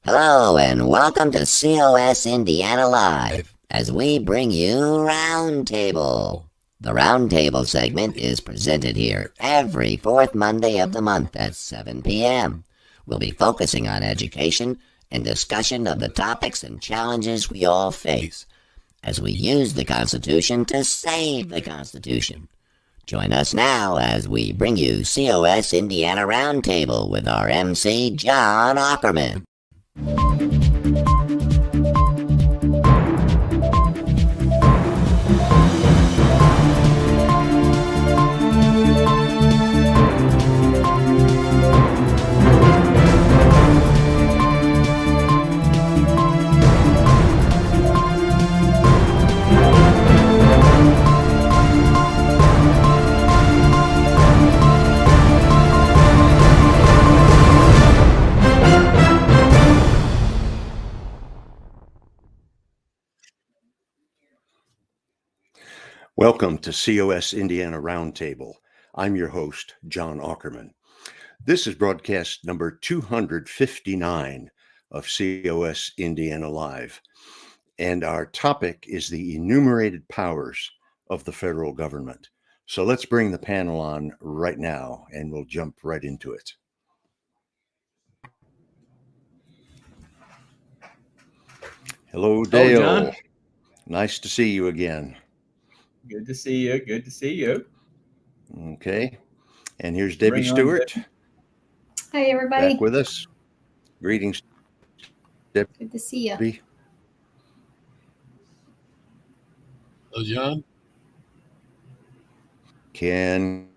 Hello and welcome to COS Indiana Live as we bring you Roundtable. The Roundtable segment is presented here every fourth Monday of the month at 7 p.m. We'll be focusing on education and discussion of the topics and challenges we all face as we use the Constitution to save the Constitution. Join us now as we bring you COS Indiana Roundtable with our MC, John Ackerman. Welcome to COS Indiana Roundtable. I'm your host, John Ackerman. This is broadcast number 259 of COS Indiana Live, and our topic is the enumerated powers of the federal government. So let's bring the panel on right now, and we'll jump right into it. Hello, Dale. Hello, John. Nice to see you again. Good to see you. Good to see you. Okay. And here's Debbie Stewart. Hi, everybody. Back with us. Greetings, Debbie. Good to see you. Hello, John. Ken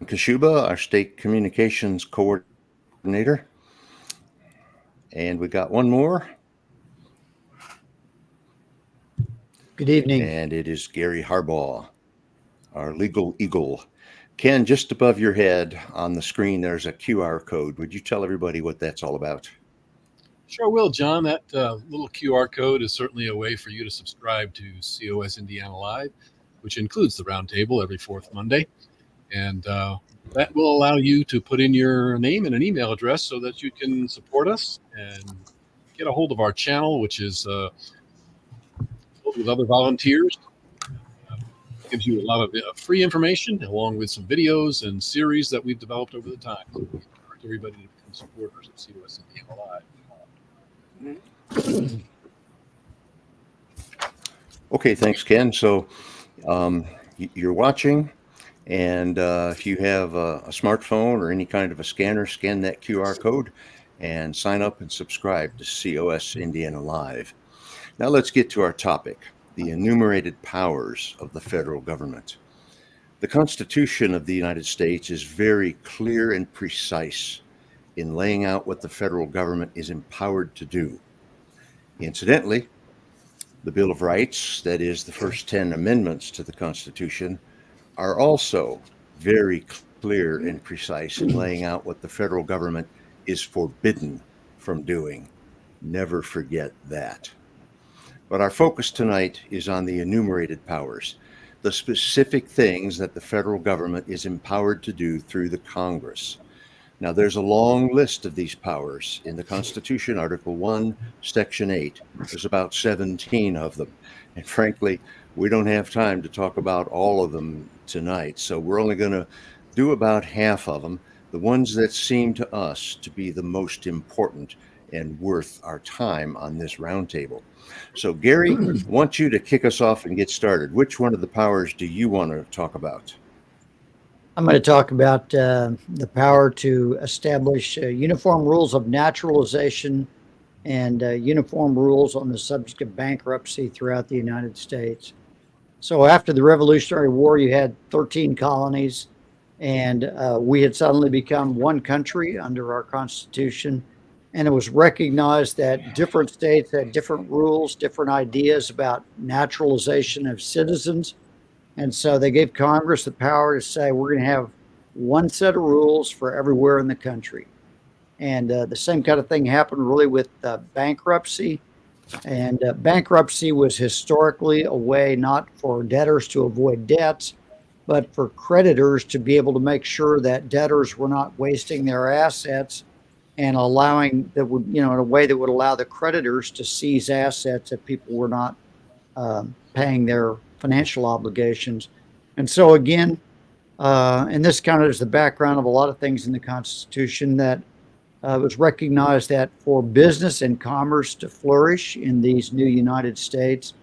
Kashuba, our state communications coordinator. And we got one more. Good evening. And it is Gary Harbaugh, our legal eagle. Ken, just above your head on the screen, there's a QR code. Would you tell everybody what that's all about? Sure will, John. That little QR code is certainly a way for you to subscribe to COS Indiana Live, which includes the Roundtable every fourth Monday. And that will allow you to put in your name and an email address so that you can support us and get a hold of our channel, which is with other volunteers. Gives you a lot of free information along with some videos and series that we've developed over the time. So we encourage everybody to become supporters of COS Indiana Live. Okay, thanks, Ken. So you're watching, and if you have a smartphone or any kind of a scanner, scan that QR code and sign up and subscribe to COS Indiana Live. Now let's get to our topic, the enumerated powers of the federal government. The Constitution of the United States is very clear and precise in laying out what the federal government is empowered to do. Incidentally, the Bill of Rights, that is the first 10 amendments to the Constitution, are also very clear and precise in laying out what the federal government is forbidden from doing. Never forget that. But our focus tonight is on the enumerated powers, the specific things that the federal government is empowered to do through the Congress. Now, there's a long list of these powers in the Constitution, Article 1, Section 8. There's about 17 of them. And frankly, we don't have time to talk about all of them tonight. So we're only going to do about half of them, the ones that seem to us to be the most important and worth our time on this roundtable. So, Gary, I want you to kick us off and get started. Which one of the powers do you want to talk about? I'm going to talk about the power to establish uniform rules of naturalization and uniform rules on the subject of bankruptcy throughout the United States. So after the Revolutionary War, you had 13 colonies, and we had suddenly become one country under our Constitution. And it was recognized that different states had different rules, different ideas about naturalization of citizens. And so they gave Congress the power to say, we're going to have one set of rules for everywhere in the country. And the same kind of thing happened really with bankruptcy. And bankruptcy was historically a way not for debtors to avoid debts, but for creditors to be able to make sure that debtors were not wasting their assets and allowing that would, in a way that would allow the creditors to seize assets if people were not paying their financial obligations. And so again, and this kind of is the background of a lot of things in the Constitution, that it was recognized that for business and commerce to flourish in these new United States,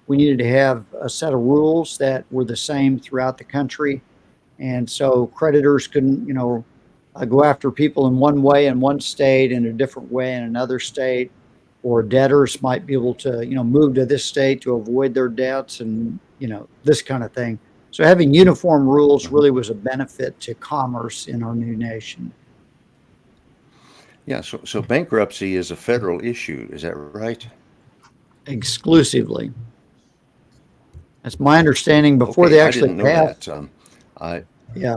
we needed to have a set of rules that were the same throughout the country. And so creditors couldn't, go after people in one way in one state and a different way in another state, or debtors might be able to, move to this state to avoid their debts and, this kind of thing. So having uniform rules really was a benefit to commerce in our new nation. Yeah, so bankruptcy is a federal issue, is that right? Exclusively. That's my understanding before Okay, they I actually didn't know passed. that. Yeah.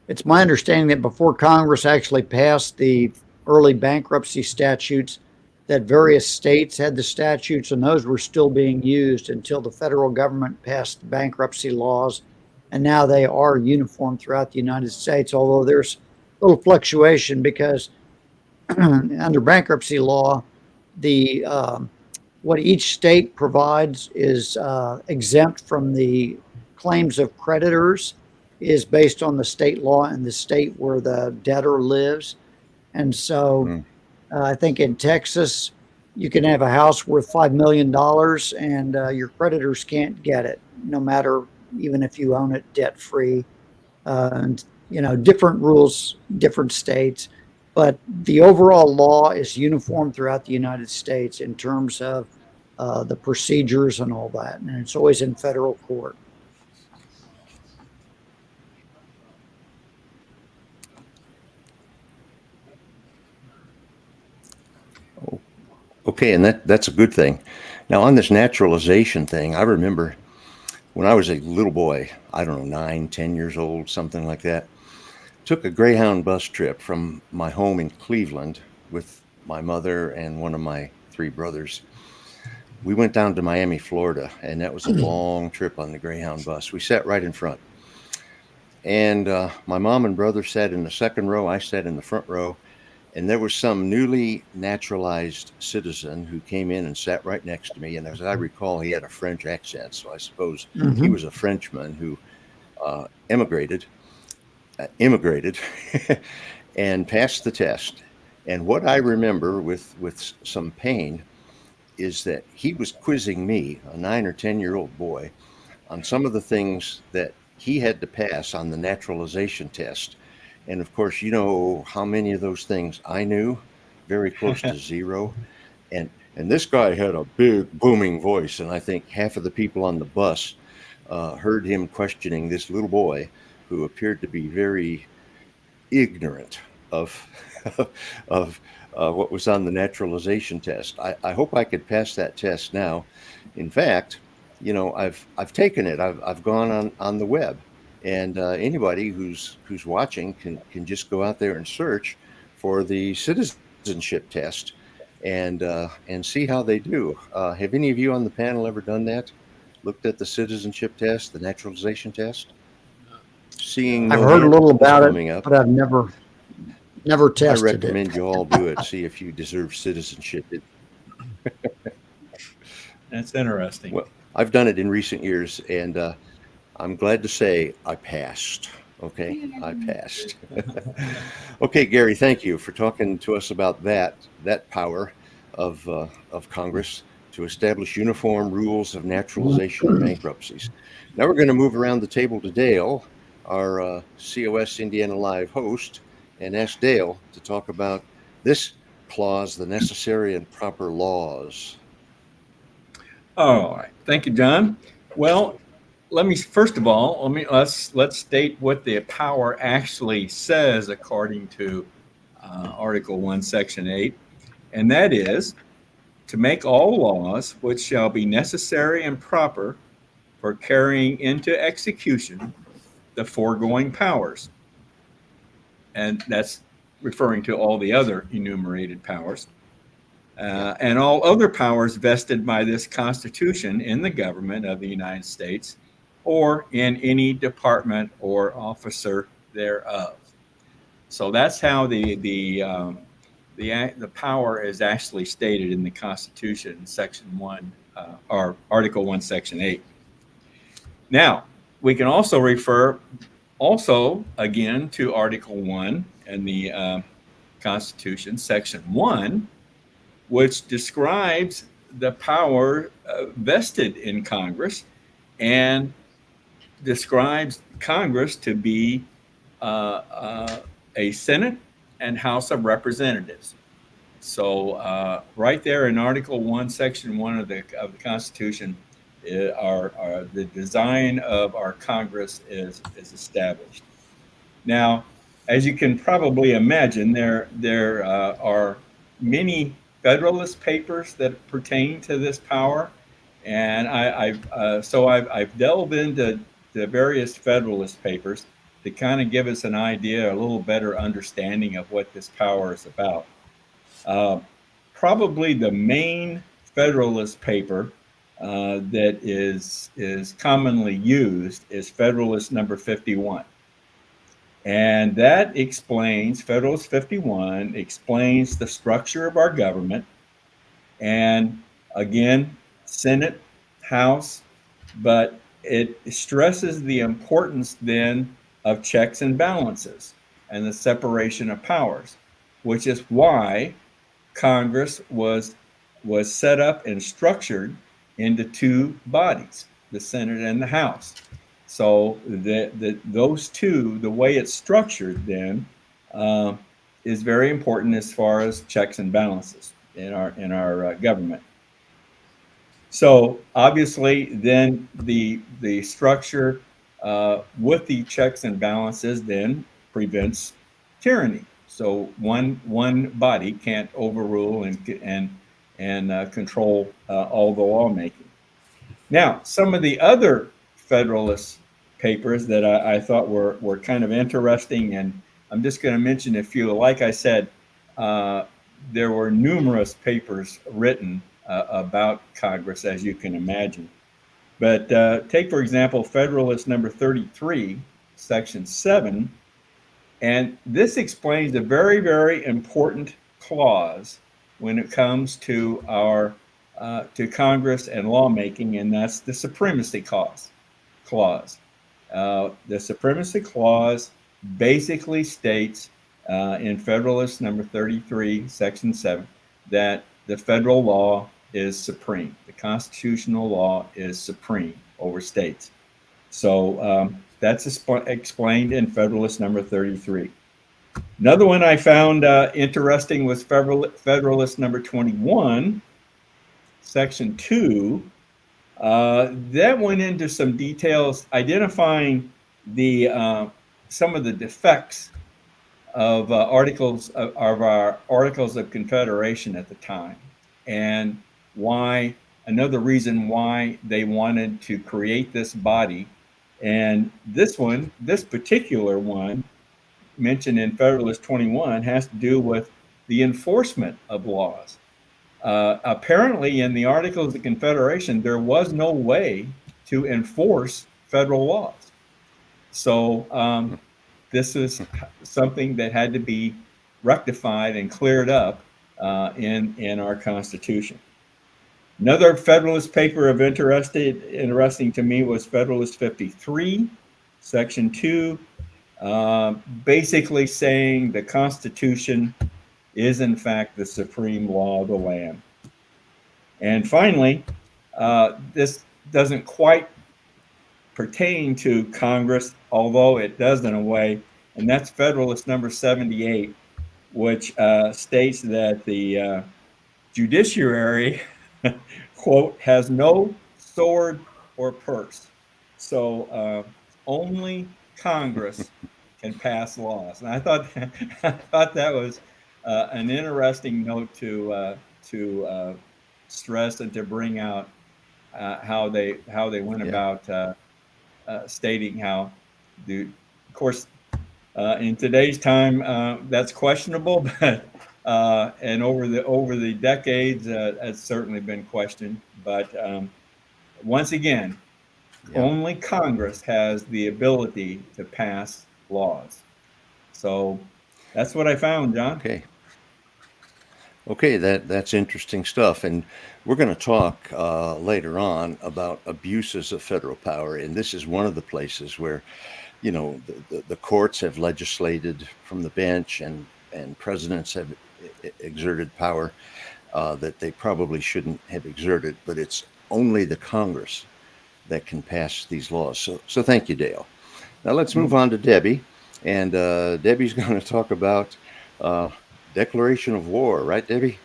It's my understanding that before Congress actually passed the early bankruptcy statutes, that various states had the statutes, and those were still being used until the federal government passed bankruptcy laws. And now they are uniform throughout the United States, although there's a little fluctuation because under bankruptcy law, the what each state provides is exempt from the claims of creditors, is based on the state law and the state where the debtor lives. And so I think in Texas, you can have a house worth $5 million and your creditors can't get it, no matter, even if you own it debt free. And, different rules, different states. But the overall law is uniform throughout the United States in terms of the procedures and all that. And it's always in federal court. Okay, and that's a good thing. Now, on this naturalization thing, I remember when I was a little boy, I don't know, 9, 10 years old, something like that, took a Greyhound bus trip from my home in Cleveland with my mother and one of my 3 brothers. We went down to Miami, Florida, and that was a long trip on the Greyhound bus. We sat right in front. And my mom and brother sat in the second row. I sat in the front row. And there was some newly naturalized citizen who came in and sat right next to me. And as I recall, he had a French accent. So I suppose he was a Frenchman who immigrated and passed the test. And what I remember with some pain is that he was quizzing me, a 9 or 10-year-old boy, on some of the things that he had to pass on the naturalization test. And of course, you know how many of those things I knew, very close to zero. And this guy had a big booming voice. And I think half of the people on the bus heard him questioning this little boy who appeared to be very ignorant of what was on the naturalization test. I hope I could pass that test now. In fact, I've taken it. I've gone on the web. And anybody who's watching can just go out there and search for the citizenship test and see how they do. Have any of you on the panel ever done that? Looked at the citizenship test, the naturalization test? Seeing I've no heard a little hands about coming it, up, but I've never tested I it. recommend you all do it. See if you deserve citizenship. That's interesting. Well, I've done it in recent years, and I'm glad to say I passed. Okay, I passed. Okay, Gary, thank you for talking to us about that power of Congress to establish uniform rules of naturalization and bankruptcies. Now we're going to move around the table to Dale, our COS Indiana Live host, and ask Dale to talk about this clause, the necessary and proper laws. All right. Thank you, John. Well, let's state what the power actually says according to Article 1, Section 8, and that is to make all laws which shall be necessary and proper for carrying into execution the foregoing powers. And that's referring to all the other enumerated powers. And all other powers vested by this Constitution in the government of the United States or in any department or officer thereof. So that's how the the power is actually stated in the Constitution, Section 1, or Article 1, Section 8. Now, we can also refer again to Article 1 in the Constitution, Section 1, which describes the power vested in Congress and describes Congress to be a Senate and House of Representatives. So right there in Article 1, Section 1 of the Constitution, the design of our Congress is established. Now, as you can probably imagine, there are many Federalist Papers that pertain to this power, and I've delved into the various Federalist Papers to kind of give us an idea, a little better understanding of what this power is about. Probably the main Federalist paper that is commonly used is Federalist number 51. And that explains, Federalist 51 explains the structure of our government. And again, Senate, House, but it stresses the importance then of checks and balances and the separation of powers, which is why Congress was set up and structured into two bodies, the Senate and the House. So those two, the way it's structured then, is very important as far as checks and balances in our government. So obviously, then the structure with the checks and balances then prevents tyranny. So one body can't overrule and control all the lawmaking. Now, some of the other Federalist papers that I thought were kind of interesting, and I'm just going to mention a few. Like I said, there were numerous papers written about Congress, as you can imagine. But take, for example, Federalist number 33, Section 7, and this explains a very, very important clause when it comes to our to Congress and lawmaking, and that's the Supremacy Clause. The Supremacy Clause basically states in Federalist number 33, Section 7, that the federal law is supreme. The constitutional law is supreme over states. So that's explained in Federalist number 33. Another one I found interesting was Federalist number 21, Section 2. That went into some details identifying some of the defects of our Articles of Confederation at the time, and why another reason why they wanted to create this body. And this particular one mentioned in Federalist 21 has to do with the enforcement of laws. Apparently, in the Articles of Confederation, there was no way to enforce federal laws. So this is something that had to be rectified and cleared up in our Constitution. Another Federalist paper of interesting to me was Federalist 53, Section 2, basically saying the Constitution is in fact the supreme law of the land. And finally, this doesn't quite pertain to Congress, although it does in a way, and that's Federalist number 78, which states that the judiciary, quote, has no sword or purse. So only Congress can pass laws. And I thought that was an interesting note to stress and to bring out how they went about stating how of course in today's time that's questionable, but and over the decades it's certainly been questioned. But once again, only Congress has the ability to pass laws. So that's what I found, John. Okay. Okay, that's interesting stuff, and we're going to talk later on about abuses of federal power, and this is one of the places where the courts have legislated from the bench, and presidents have exerted power that they probably shouldn't have exerted, but it's only the Congress that can pass these laws. So thank you, Dale. Now let's move on to Debbie, and Debbie's going to talk about uh, declaration of war, right, Debbie?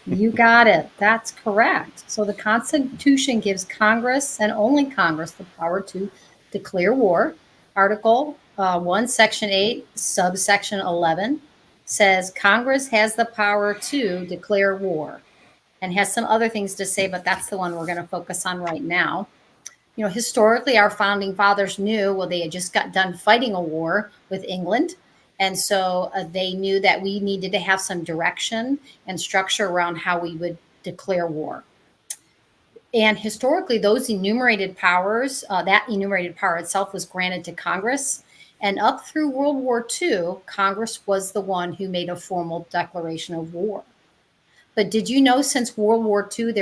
You got it. That's correct. So the Constitution gives Congress and only Congress the power to declare war. Article 1, Section 8, subsection 11 says Congress has the power to declare war and has some other things to say, but that's the one we're going to focus on right now. Historically, our founding fathers knew, well, they had just got done fighting a war with England. And so they knew that we needed to have some direction and structure around how we would declare war. And historically, those enumerated powers, that enumerated power itself was granted to Congress. And up through World War II, Congress was the one who made a formal declaration of war. But did you know since World War II,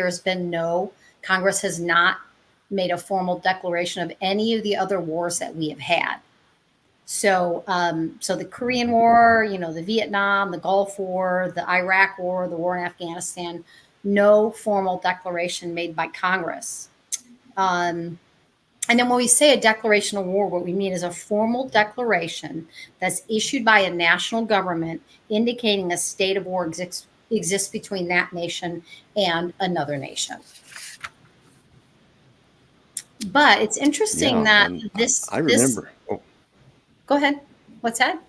Congress has not made a formal declaration of any of the other wars that we have had. So the Korean War, the Vietnam, the Gulf War, the Iraq War, the war in Afghanistan, no formal declaration made by Congress. And then when we say a declaration of war, what we mean is a formal declaration that's issued by a national government indicating a state of war exists between that nation and another nation. But it's interesting that I remember. Go ahead. What's that?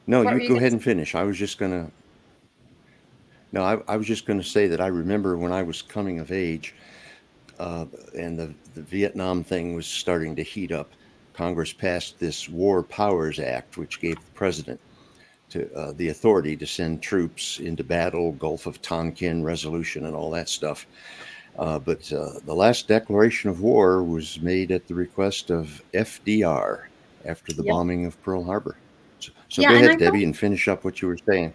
No, you go ahead and finish. I was just gonna. No, I was just going to say that I remember when I was coming of age, and the Vietnam thing was starting to heat up. Congress passed this War Powers Act, which gave the president the authority to send troops into battle, Gulf of Tonkin resolution, and all that stuff. But the last declaration of war was made at the request of FDR after the bombing of Pearl Harbor. So go ahead, Debbie, and finish up what you were saying.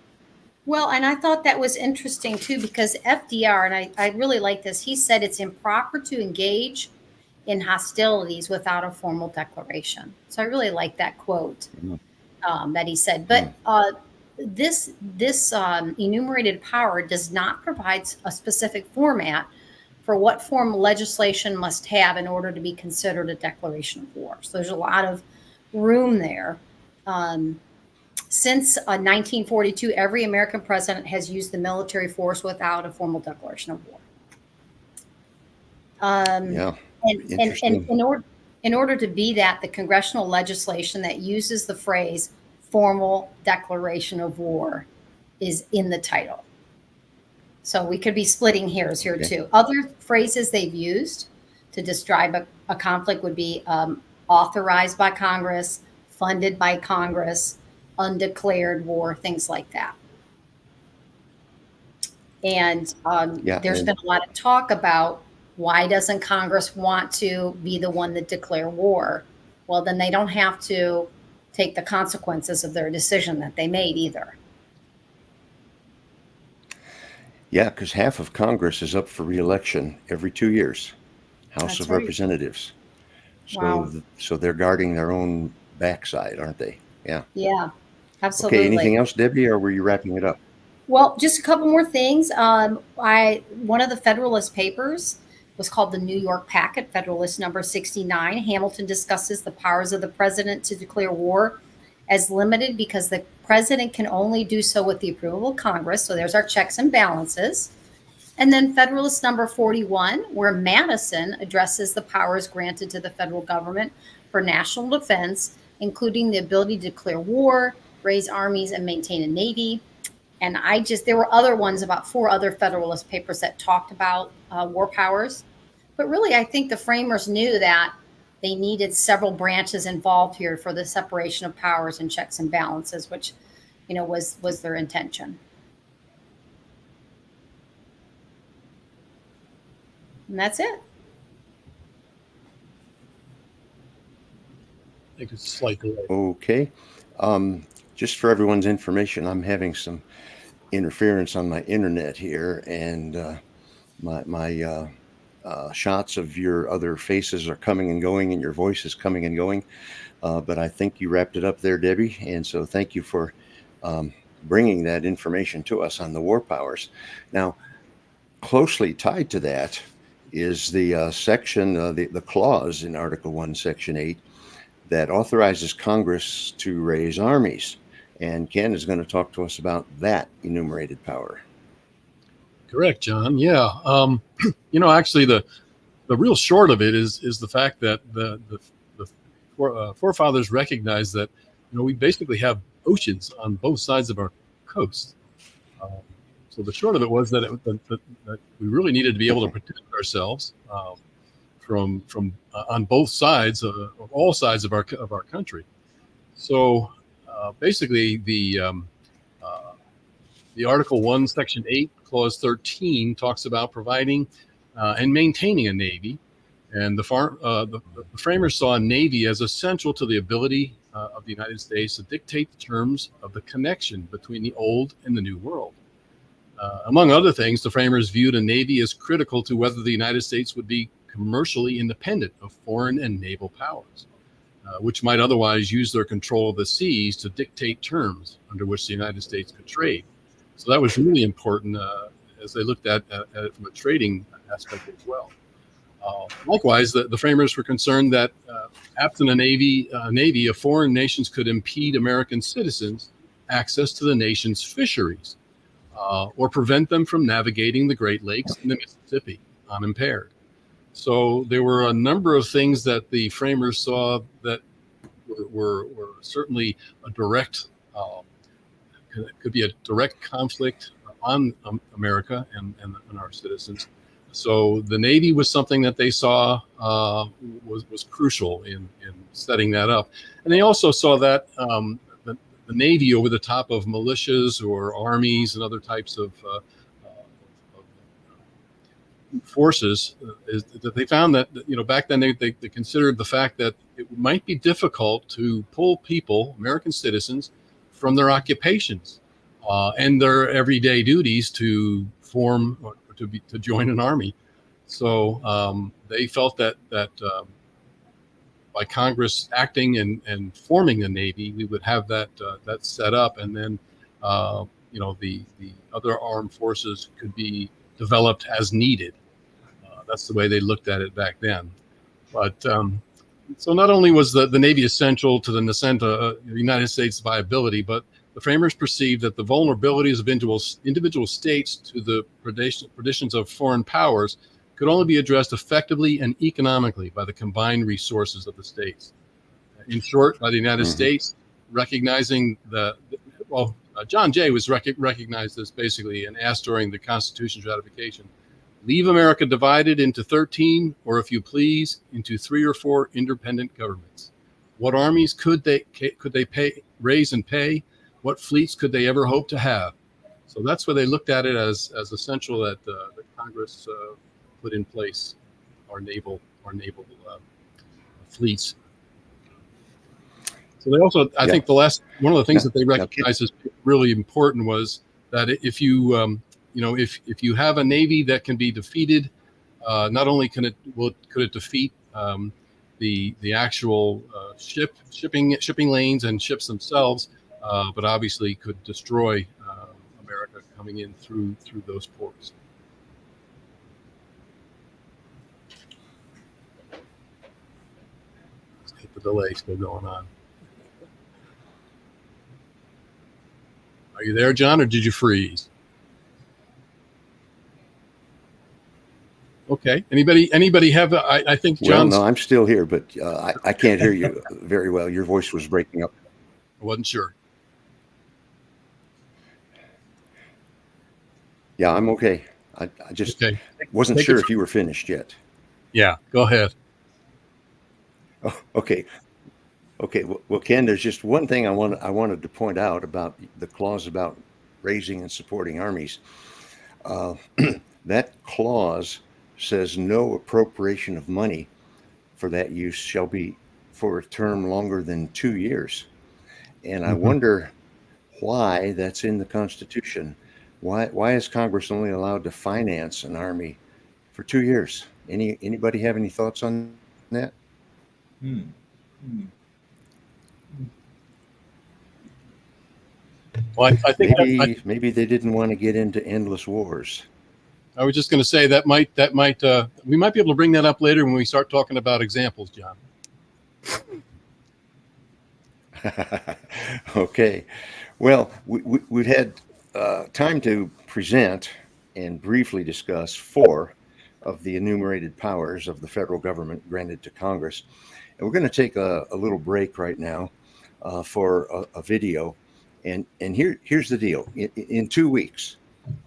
Well, and I thought that was interesting too, because FDR, and I really like this, he said it's improper to engage in hostilities without a formal declaration. So I really like that quote that he said. But this enumerated power does not provide a specific format for what form legislation must have in order to be considered a declaration of war. So there's a lot of room there. Since 1942, every American president has used the military force without a formal declaration of war. And in order to be that, the congressional legislation that uses the phrase formal declaration of war is in the title. So we could be splitting hairs here too. Other phrases they've used to describe a conflict would be authorized by Congress, funded by Congress, undeclared war, things like that. And there's been a lot of talk about why doesn't Congress want to be the one that declare war? Well, then they don't have to take the consequences of their decision that they made either. Yeah, because half of Congress is up for re-election every 2 years, House of Representatives. So they're guarding their own backside, aren't they? Yeah. Yeah, absolutely. Okay, anything else, Debbie, or were you wrapping it up? Well, just a couple more things. One of the Federalist Papers was called the New York Packet, Federalist number 69. Hamilton discusses the powers of the president to declare war as limited because the president can only do so with the approval of Congress. So there's our checks and balances. And then Federalist number 41, where Madison addresses the powers granted to the federal government for national defense, including the ability to declare war, raise armies, and maintain a navy. And there were other ones, about 4 other Federalist Papers that talked about war powers. But really, I think the framers knew that they needed several branches involved here for the separation of powers and checks and balances, which, was their intention. And that's it. I think it's slightly. Okay. Just for everyone's information, I'm having some interference on my internet here, and my shots of your other faces are coming and going, and your voice is coming and going. But I think you wrapped it up there, Debbie. And so thank you for bringing that information to us on the war powers. Now, closely tied to that is the section, the clause in Article 1, Section 8 that authorizes Congress to raise armies. And Ken is going to talk to us about that enumerated power. Correct, John. Yeah. Actually, the real short of it is the fact that the forefathers recognized that we basically have oceans on both sides of our coast. So the short of it was that that we really needed to be able to protect ourselves from on both sides of all sides of our country. So basically, the Article 1, Section 8, Clause 13 talks about providing and maintaining a navy, and the framers saw a navy as essential to the ability of the United States to dictate the terms of the connection between the old and the new world. Among other things, the framers viewed a navy as critical to whether the United States would be commercially independent of foreign and naval powers, which might otherwise use their control of the seas to dictate terms under which the United States could trade. So that was really important as they looked at it from a trading aspect as well. Likewise, the framers were concerned that absent a navy, of foreign nations could impede American citizens' access to the nation's fisheries or prevent them from navigating the Great Lakes and the Mississippi unimpaired. So there were a number of things that the framers saw that were certainly a direct, could be a direct conflict on America and our citizens. So the Navy was something that they saw was crucial in setting that up. And they also saw that the Navy over the top of militias or armies and other types of forces is that they found that back then they considered the fact that it might be difficult to pull people, American citizens, from their occupations and their everyday duties to form or to join an army. So they felt that by Congress acting and forming the Navy, we would have that set up, and then the other armed forces could be developed as needed. That's the way they looked at it back then. But so not only was the Navy essential to the United States viability, but the framers perceived that the vulnerabilities of individual states to the predations of foreign powers could only be addressed effectively and economically by the combined resources of the states. In short, by the United States recognizing John Jay was recognized as basically and asked during the Constitution's ratification, leave America divided into 13, or if you please, into 3 or 4 independent governments. What armies could they raise and pay? What fleets could they ever hope to have? So that's where they looked at it as essential that Congress put in place our naval fleets. So they also, I think, one of the things that they recognized as really important was that if you if you have a navy that can be defeated, not only could it defeat the actual shipping lanes and ships themselves, but obviously could destroy America coming in through those ports. Let's get the delay still going on. Are you there, John, or did you freeze? Okay. Anybody have? I think John's. Well, no, I'm still here, but I can't hear you very well. Your voice was breaking up. I wasn't sure. Yeah, I'm okay. I just wasn't sure if you were finished yet. Yeah, go ahead. Oh, okay. Okay. Well, Ken, there's just one thing I wanted to point out about the clause about raising and supporting armies. That clause says no appropriation of money for that use shall be for a term longer than 2 years. And I wonder why that's in the Constitution. Why is Congress only allowed to finance an army for 2 years? Anybody have any thoughts on that? Hmm. Hmm. Well, I think Maybe they didn't want to get into endless wars. I was just going to say that we might be able to bring that up later when we start talking about examples, John. Okay. Well, we've had time to present and briefly discuss 4 of the enumerated powers of the federal government granted to Congress. And we're going to take a little break right now for a video. And here's the deal. In 2 weeks,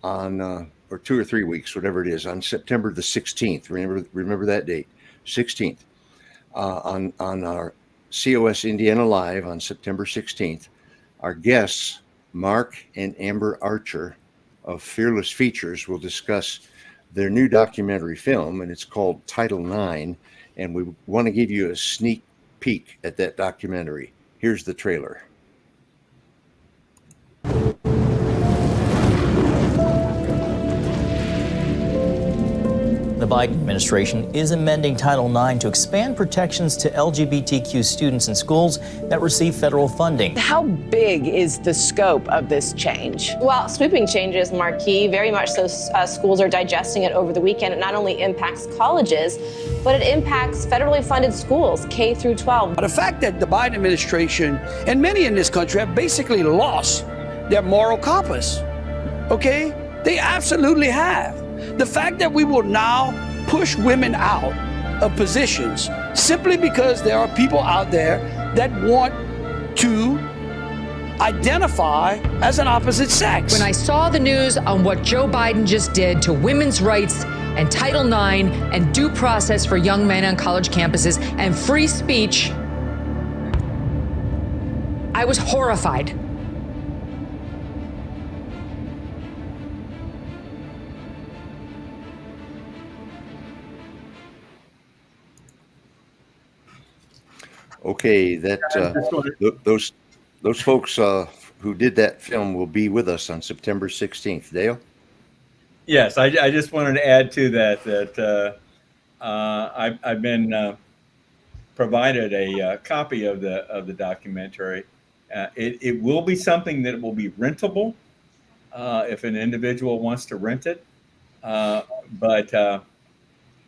or 2 or 3 weeks, whatever it is, on September the 16th, remember that date, 16th, on our COS Indiana Live on September 16th, our guests, Mark and Amber Archer of Fearless Features, will discuss their new documentary film, and it's called Title IX, and we want to give you a sneak peek at that documentary. Here's the trailer. The Biden administration is amending Title IX to expand protections to LGBTQ students in schools that receive federal funding. How big is the scope of this change? Well, sweeping changes, Marquis, very much so. Schools are digesting it over the weekend. It not only impacts colleges, but it impacts federally funded schools, K through 12. The fact that the Biden administration and many in this country have basically lost their moral compass, okay? They absolutely have. The fact that we will now push women out of positions simply because there are people out there that want to identify as an opposite sex. When I saw the news on what Joe Biden just did to women's rights and Title IX and due process for young men on college campuses and free speech, I was horrified. Okay, those folks who did that film will be with us on September 16th. Dale? Yes, I just wanted to add to that I've been provided a copy of the documentary. It will be something that will be rentable if an individual wants to rent it. But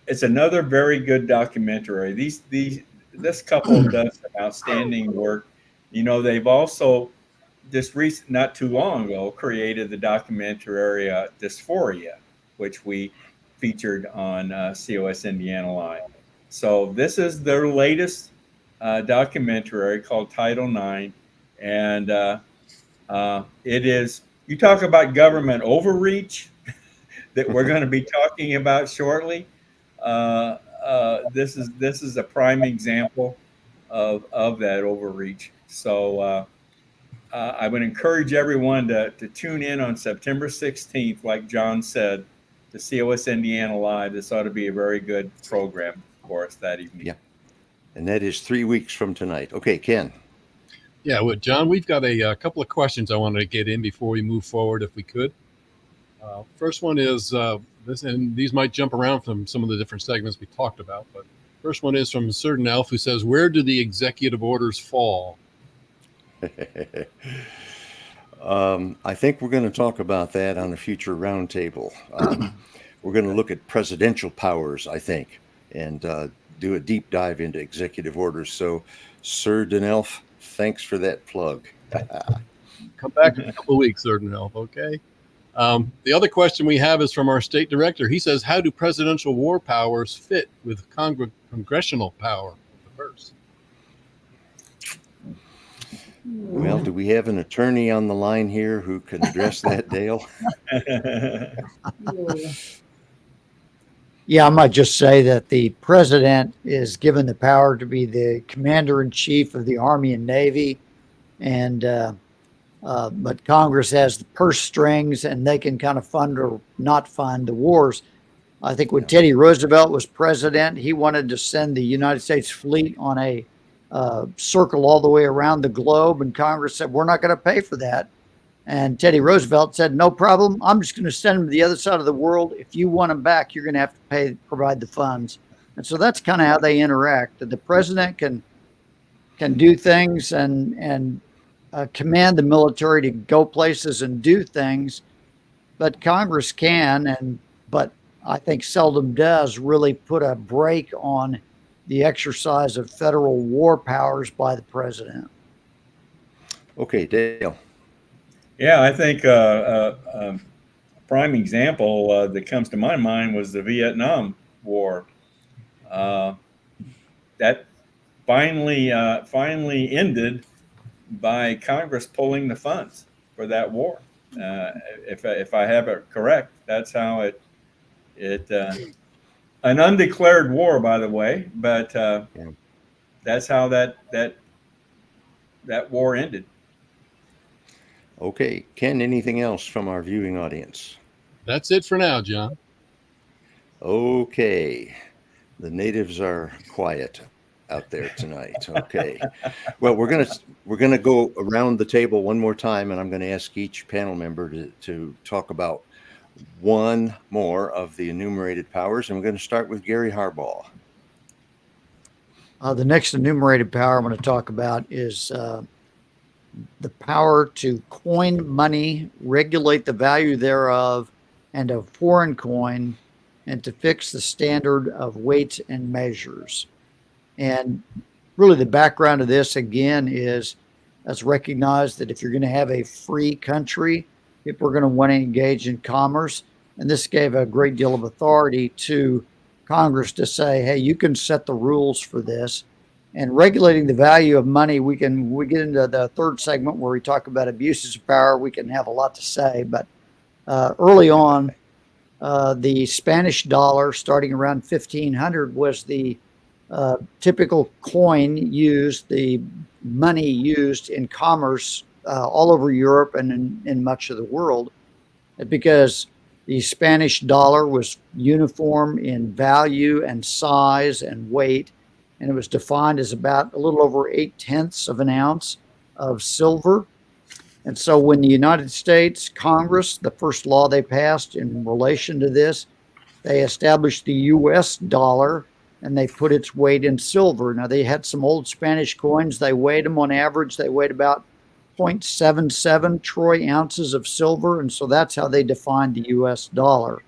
it's another very good documentary. This couple does some outstanding work. You know, they've also not too long ago created the documentary Dysphoria, which we featured on COS Indiana Live. So this is their latest documentary called Title IX, and it is, you talk about government overreach that we're going to be talking about shortly. This is a prime example of that overreach. So I would encourage everyone to tune in on September 16th, like John said, to COS Indiana Live. This ought to be a very good program for us that evening. Yeah, and that is 3 weeks from tonight. Okay, Ken. Yeah, well, John, we've got a couple of questions I wanted to get in before we move forward, if we could. First one is this, and these might jump around from some of the different segments we talked about, but first one is from a certain elf who says, "Where do the executive orders fall?" I think we're going to talk about that on a future roundtable. We're going to look at presidential powers, I think, and do a deep dive into executive orders. So, Sir Denelf, thanks for that plug. Come back in a couple of weeks, Sir Denelf, okay? The other question we have is from our state director. He says, how do presidential war powers fit with congressional power? The first. Well, do we have an attorney on the line here who can address that, Dale? Yeah, I might just say that the president is given the power to be the commander in chief of the Army and Navy, and but Congress has the purse strings, and they can kind of fund or not fund the wars. I think when Teddy Roosevelt was president, he wanted to send the United States fleet on a circle all the way around the globe, and Congress said, we're not going to pay for that. And Teddy Roosevelt said, no problem. I'm just going to send them to the other side of the world. If you want them back, you're going to have to provide the funds. And so that's kind of how they interact. The president can do things and command the military to go places and do things, but Congress can, but I think seldom does really put a brake on the exercise of federal war powers by the president. Okay, Dale. Yeah, I think a prime example that comes to my mind was the Vietnam War. That finally ended by Congress pulling the funds for that war. If I have it correct, that's how it an undeclared war, by the way, but that's how that war ended. Okay, Ken, anything else from our viewing audience? That's it for now, John. Okay, the natives are quiet out there tonight. Okay, well, we're gonna go around the table one more time, and I'm going to ask each panel member to talk about one more of the enumerated powers, and we're going to start with Gary Harbaugh. The next enumerated power I'm going to talk about is the power to coin money, regulate the value thereof, and of foreign coin, and to fix the standard of weights and measures. And really the background of this, again, is let's recognize that if you're going to have a free country, people are going to want to engage in commerce. And this gave a great deal of authority to Congress to say, hey, you can set the rules for this. And regulating the value of money, we get into the third segment where we talk about abuses of power. We can have a lot to say, but early on, the Spanish dollar, starting around 1500, was the typical coin used, the money used in commerce all over Europe and in much of the world, because the Spanish dollar was uniform in value and size and weight, and it was defined as about a little over 0.8 of an ounce of silver. And so when the United States Congress, the first law they passed in relation to this, they established the US dollar and they put its weight in silver. Now, they had some old Spanish coins. They weighed them on average. They weighed about 0.77 troy ounces of silver. And so that's how they defined the US dollar.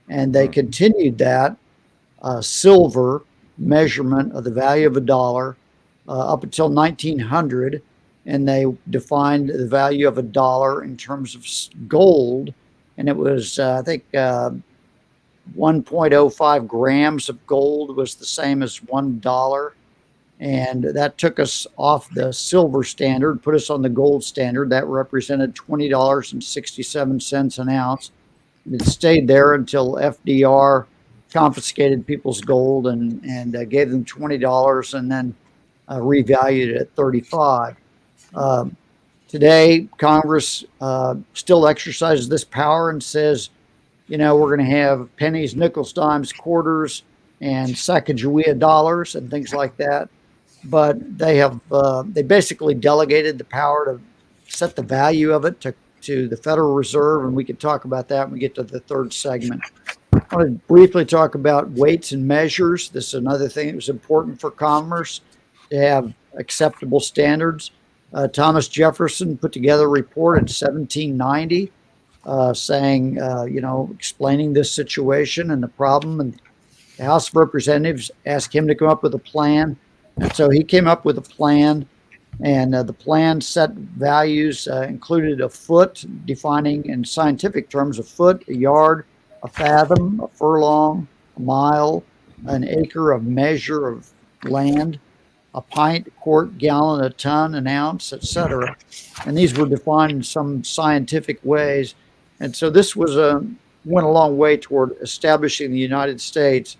And they continued that silver measurement of the value of a dollar up until 1900. And they defined the value of a dollar in terms of gold. And it was, I think, 1.05 grams of gold was the same as $1. And that took us off the silver standard, put us on the gold standard. That represented $20.67 an ounce. And it stayed there until FDR confiscated people's gold and gave them $20 and then revalued it at $35. Today, Congress still exercises this power and says, you know, we're going to have pennies, nickels, dimes, quarters, and Sacagawea dollars and things like that. But they basically delegated the power to set the value of it to the Federal Reserve, and we can talk about that when we get to the third segment. I want to briefly talk about weights and measures. This is another thing that was important for commerce, to have acceptable standards. Thomas Jefferson put together a report in 1790 saying, explaining this situation and the problem. And the House of Representatives asked him to come up with a plan. And so he came up with a plan, and the plan set values, included a foot, defining in scientific terms a foot, a yard, a fathom, a furlong, a mile, an acre, a measure of land, a pint, a quart, gallon, a ton, an ounce, etc. And these were defined in some scientific ways. And so this went a long way toward establishing the United States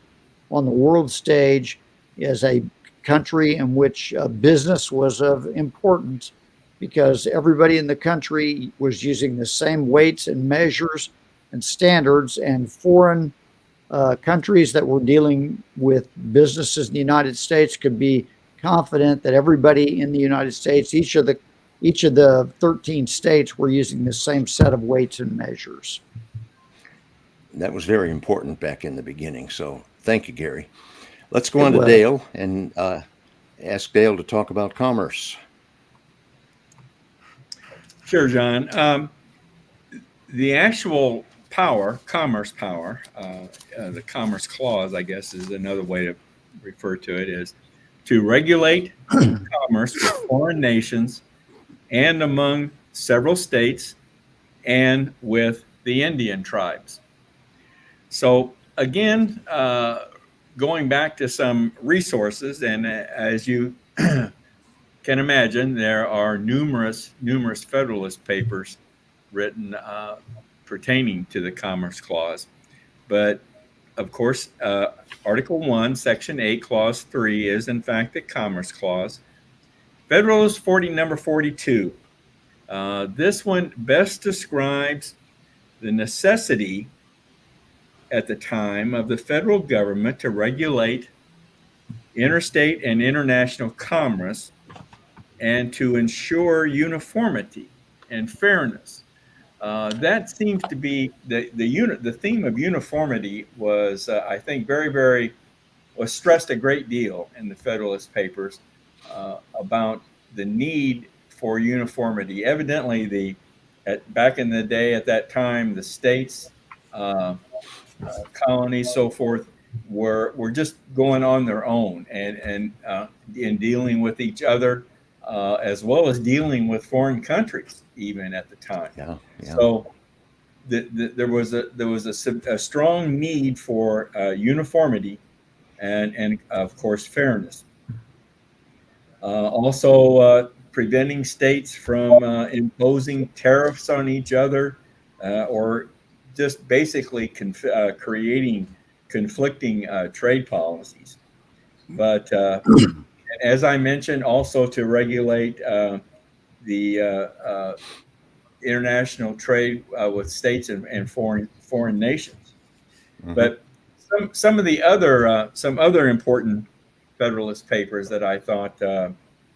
on the world stage as a country in which business was of importance, because everybody in the country was using the same weights and measures and standards, and foreign countries that were dealing with businesses in the United States could be confident that everybody in the United States, each of the each of the 13 states were using the same set of weights and measures. That was very important back in the beginning. So thank you, Gary. Let's go on to Dale and ask Dale to talk about commerce. Sure, John. The actual power, commerce power, the Commerce Clause, I guess is another way to refer to it, is to regulate commerce with foreign nations and among several states and with the Indian tribes. So again, going back to some resources, and as you can imagine, there are numerous Federalist papers written pertaining to the Commerce Clause. But of course, Article 1, Section 8, Clause 3 is in fact the Commerce Clause. Federalist 40, number 42. This one best describes the necessity at the time of the federal government to regulate interstate and international commerce and to ensure uniformity and fairness. That seems to be the theme of uniformity was, I think, was stressed a great deal in the Federalist Papers about the need for uniformity. Evidently, back in the day, at that time, the states, colonies, so forth, were just going on their own and in dealing with each other, as well as dealing with foreign countries, even at the time. Yeah. So there was a strong need for uniformity and of course fairness. Also, preventing states from imposing tariffs on each other, or just basically creating conflicting trade policies. But as I mentioned, also to regulate the international trade with states and foreign nations. Mm-hmm. But some of the other some other important Federalist papers that I thought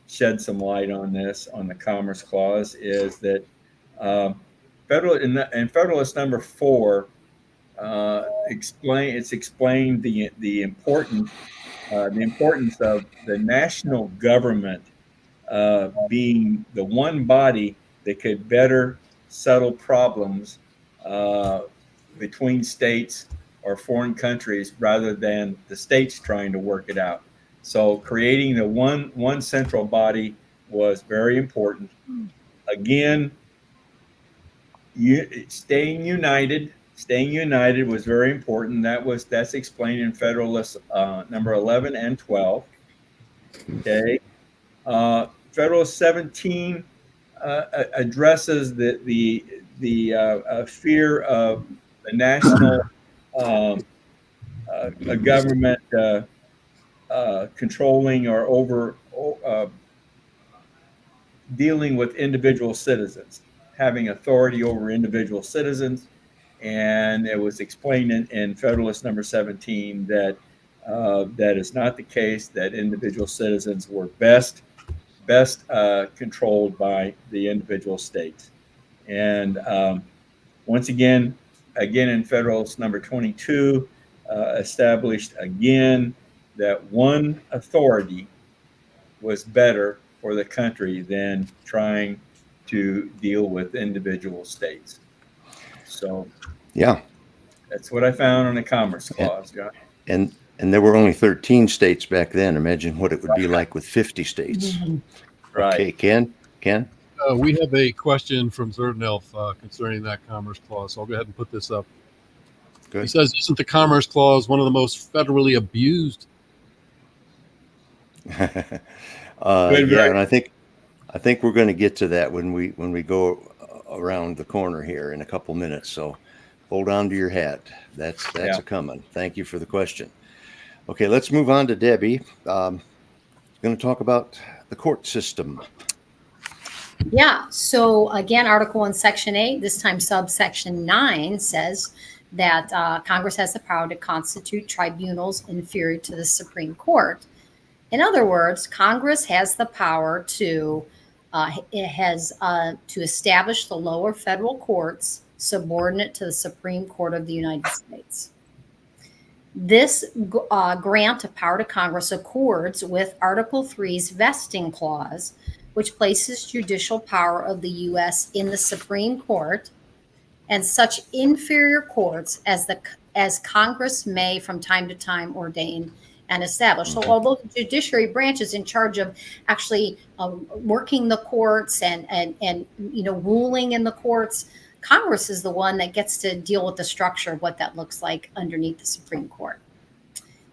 shed some light on this, on the Commerce Clause, is that Federalist number 4 explained the importance of the national government being the one body that could better settle problems between states or foreign countries rather than the states trying to work it out. So creating the one central body was very important. Again, staying united was very important. That's explained in Federalist number 11 and 12. Okay, Federalist 17 addresses the fear of the national government controlling or over dealing with individual citizens, having authority over individual citizens. And it was explained in Federalist number 17 that that is not the case, that individual citizens were best controlled by the individual states. And once again in Federalist number 22, established again that one authority was better for the country than trying to deal with individual states. So, yeah, that's what I found on the Commerce Clause, John. And there were only 13 states back then. Imagine what it would be like with 50 states. Mm-hmm. Right. Okay, Ken? We have a question from Zerdenelf concerning that Commerce Clause. So I'll go ahead and put this up. Good. He says, isn't the Commerce Clause one of the most federally abused? Yeah, and I think we're going to get to that when we go around the corner here in a couple minutes. So hold on to your hat. That's a coming. Thank you for the question. Okay, let's move on to Debbie. Going to talk about the court system. Yeah. So again, Article 1, Section 8, this time subsection 9 says that Congress has the power to constitute tribunals inferior to the Supreme Court. In other words, Congress has the power to it has to establish the lower federal courts subordinate to the Supreme Court of the United States. This grant of power to Congress accords with Article 3's vesting clause, which places judicial power of the U.S. in the Supreme Court and such inferior courts as Congress may from time to time ordain and establish. So although the judiciary branch is in charge of actually working the courts and ruling in the courts, Congress is the one that gets to deal with the structure of what that looks like underneath the Supreme Court.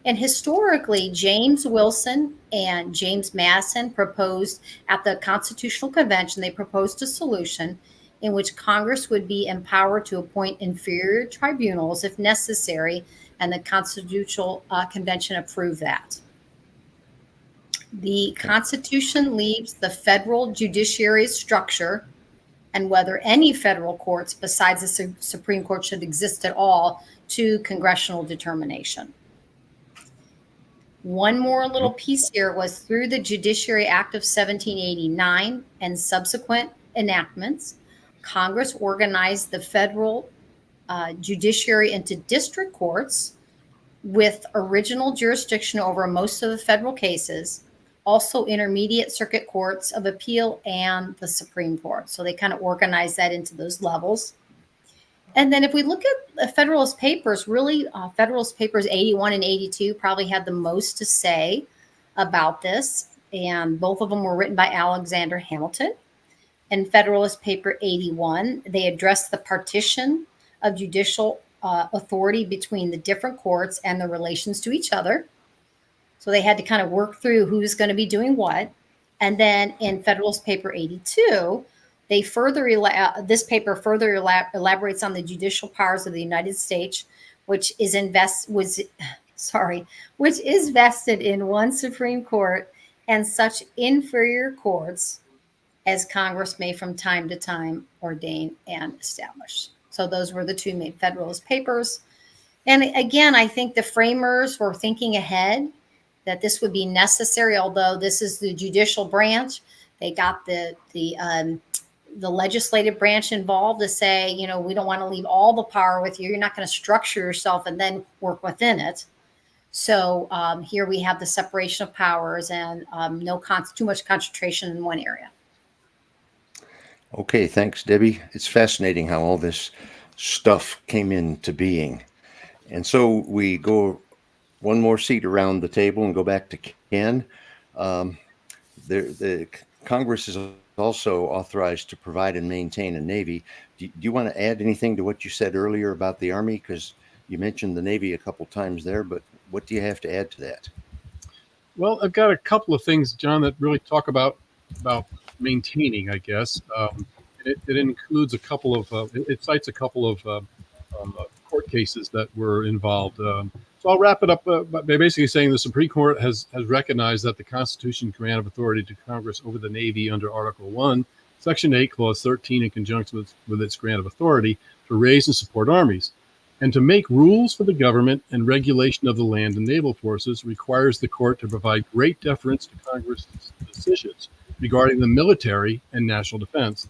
And historically, James Wilson and James Madison proposed at the Constitutional Convention, they proposed a solution in which Congress would be empowered to appoint inferior tribunals if necessary, and the Constitutional Convention approved that. The Constitution leaves the federal judiciary structure and whether any federal courts besides the Supreme Court should exist at all to congressional determination. One more little piece here was through the Judiciary Act of 1789 and subsequent enactments, Congress organized the federal judiciary into district courts with original jurisdiction over most of the federal cases, also intermediate circuit courts of appeal and the Supreme Court. So they kind of organized that into those levels. And then if we look at the Federalist Papers, really Federalist Papers 81 and 82 probably had the most to say about this. And both of them were written by Alexander Hamilton. In Federalist Paper 81, they addressed the partition of judicial authority between the different courts and the relations to each other. So they had to kind of work through who's going to be doing what. And then in Federalist Paper 82, they this paper further elaborates on the judicial powers of the United States, which is vested in one Supreme Court and such inferior courts as Congress may from time to time ordain and establish. So those were the two main Federalist Papers. And again, I think the framers were thinking ahead that this would be necessary, although this is the judicial branch. They got the legislative branch involved to say, we don't want to leave all the power with you. You're not going to structure yourself and then work within it. So here we have the separation of powers and too much concentration in one area. Okay, thanks, Debbie. It's fascinating how all this stuff came into being. And so we go one more seat around the table and go back to Ken. The Congress is also authorized to provide and maintain a Navy. Do you want to add anything to what you said earlier about the Army? Because you mentioned the Navy a couple times there, but what do you have to add to that? Well, I've got a couple of things, John, that really talk about maintaining, I guess. It includes it cites a couple of court cases that were involved. So I'll wrap it up by basically saying the Supreme Court has recognized that the Constitution grant of authority to Congress over the Navy under Article 1, Section 8, Clause 13, in conjunction with its grant of authority to raise and support armies. And to make rules for the government and regulation of the land and naval forces requires the court to provide great deference to Congress's decisions regarding the military and national defense.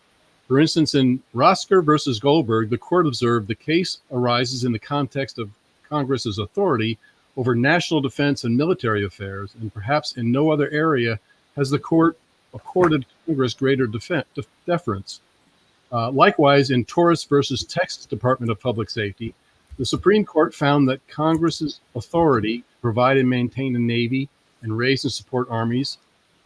For instance, in Rosker versus Goldberg, the court observed the case arises in the context of Congress's authority over national defense and military affairs, and perhaps in no other area has the court accorded Congress greater deference. Likewise, in Torres versus Texas Department of Public Safety, the Supreme Court found that Congress's authority to provide and maintain a Navy and raise and support armies,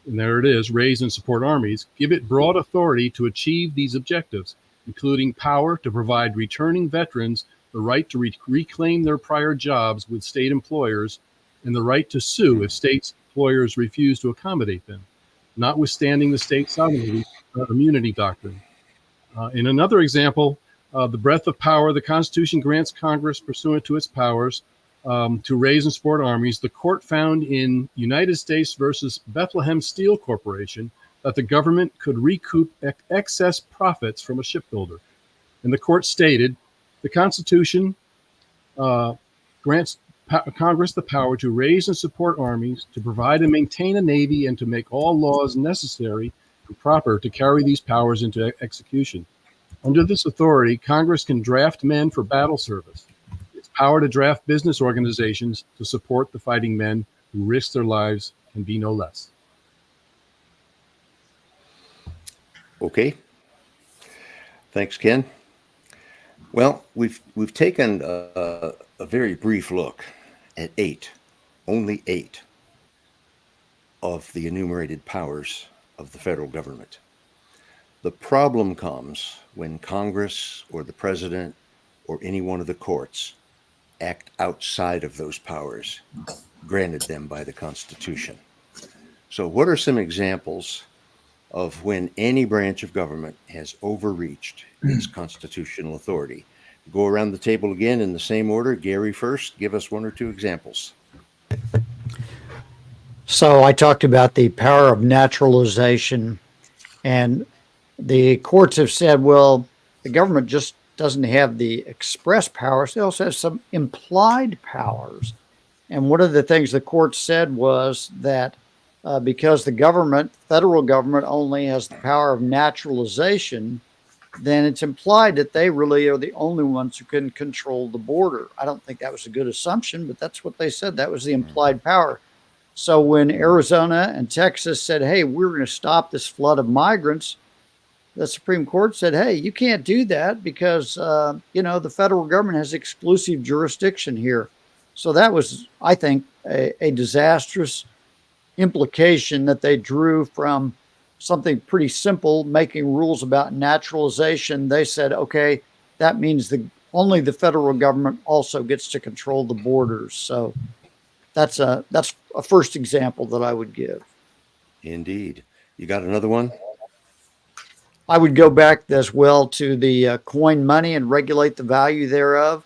and there it is, raise and support armies, give it broad authority to achieve these objectives, including power to provide returning veterans the right to reclaim their prior jobs with state employers, and the right to sue if states' employers refuse to accommodate them, notwithstanding the state sovereignty immunity doctrine. In another example, the breadth of power the Constitution grants Congress pursuant to its powers to raise and support armies, the court found in United States versus Bethlehem Steel Corporation that the government could recoup excess profits from a shipbuilder. And the court stated, the Constitution grants Congress the power to raise and support armies, to provide and maintain a navy, and to make all laws necessary and proper to carry these powers into execution. Under this authority, Congress can draft men for battle service. Its power to draft business organizations to support the fighting men who risk their lives can be no less. Okay. Thanks, Ken. Well, we've taken a very brief look at only eight of the enumerated powers of the federal government. The problem comes when Congress or the president or any one of the courts act outside of those powers granted them by the Constitution. So what are some examples of when any branch of government has overreached its constitutional authority? Go around the table again in the same order. Gary first, give us one or two examples. So I talked about the power of naturalization, and the courts have said, well, the government just doesn't have the express powers. They also have some implied powers. And one of the things the court said was that because the federal government only has the power of naturalization, then it's implied that they really are the only ones who can control the border. I don't think that was a good assumption, but that's what they said. That was the implied power. So when Arizona and Texas said, hey, we're going to stop this flood of migrants, the Supreme Court said, hey, you can't do that because, the federal government has exclusive jurisdiction here. So that was, I think, a disastrous implication that they drew from something pretty simple, making rules about naturalization. They said, okay, that means only the federal government also gets to control the borders. So that's a first example that I would give. Indeed. You got another one? I would go back as well to the coin money and regulate the value thereof.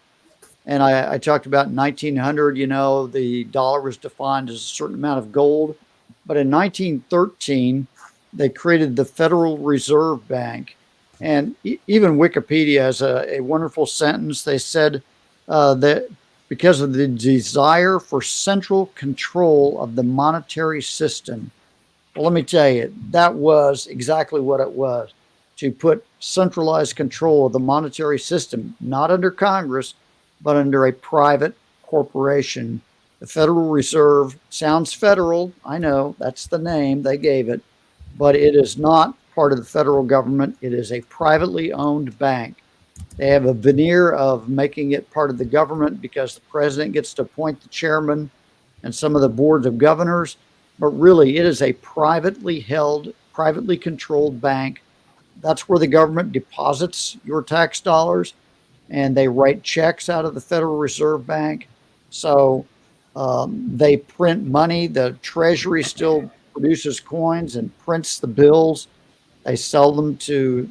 And I talked about in 1900, the dollar was defined as a certain amount of gold. But in 1913, they created the Federal Reserve Bank. And even Wikipedia has a wonderful sentence. They said that because of the desire for central control of the monetary system. Well, let me tell you, that was exactly what it was, to put centralized control of the monetary system, not under Congress, but under a private corporation. The Federal Reserve sounds federal. I know that's the name they gave it, but it is not part of the federal government. It is a privately owned bank. They have a veneer of making it part of the government because the president gets to appoint the chairman and some of the boards of governors. But really, it is a privately held, privately controlled bank. That's where the government deposits your tax dollars, and they write checks out of the Federal Reserve Bank. So they print money. The Treasury still produces coins and prints the bills. They sell them to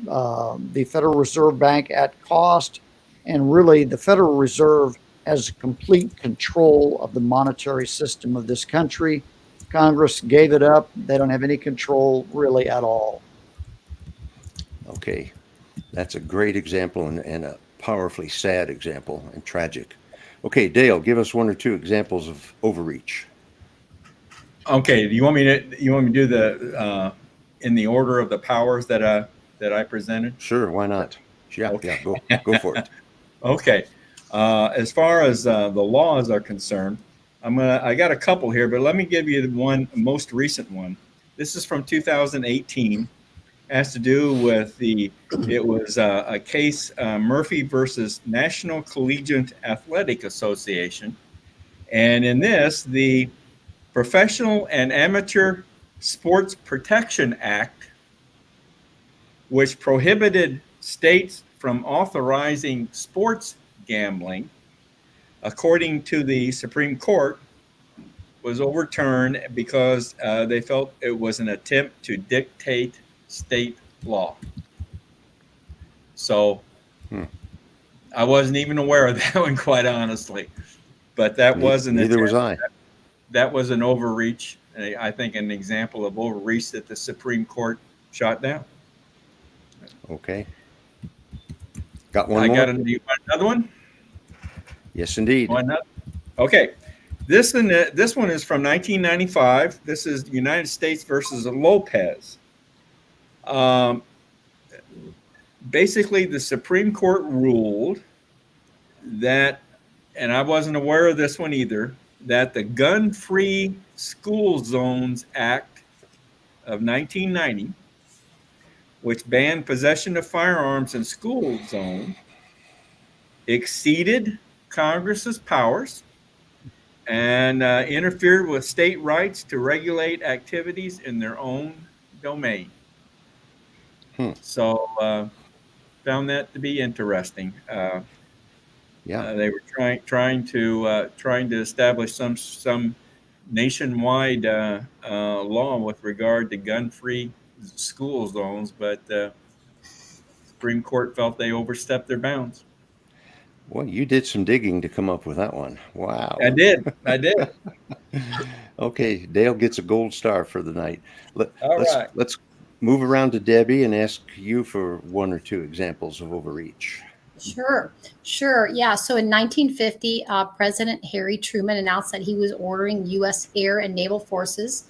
the Federal Reserve Bank at cost. And really, the Federal Reserve has complete control of the monetary system of this country. Congress gave it up. They don't have any control really at all. Okay. That's a great example and a powerfully sad example and tragic. Okay, Dale, give us one or two examples of overreach. Okay, do you want me to do the in the order of the powers that I presented? Sure, why not? Yeah, Okay. Yeah, go for it. Okay. As far as the laws are concerned, I got a couple here, but let me give you the most recent one. This is from 2018. Has to do with it was a case, Murphy versus National Collegiate Athletic Association. And in this, the Professional and Amateur Sports Protection Act, which prohibited states from authorizing sports gambling, according to the Supreme Court, was overturned because they felt it was an attempt to dictate state law. So I wasn't even aware of that one, quite honestly. But that wasn't. Neither was I. That was an overreach. I think an example of overreach that the Supreme Court shot down. Okay. Got one more? Do you want another one? Yes, indeed. Okay. This one is from 1995. This is United States versus Lopez. Um, basically, the Supreme Court ruled that, and I wasn't aware of this one either, that the Gun-Free School Zones Act of 1990, which banned possession of firearms in school zones, exceeded Congress's powers and interfered with state rights to regulate activities in their own domain. So found that to be interesting. They were trying to establish some nationwide law with regard to gun-free school zones, but Supreme Court felt they overstepped their bounds. Well, you did some digging to come up with that one. Wow. I did. Okay, Dale gets a gold star for the night. All right. Let's move around to Debbie and ask you for one or two examples of overreach. Sure. Yeah. So in 1950, President Harry Truman announced that he was ordering U.S. air and naval forces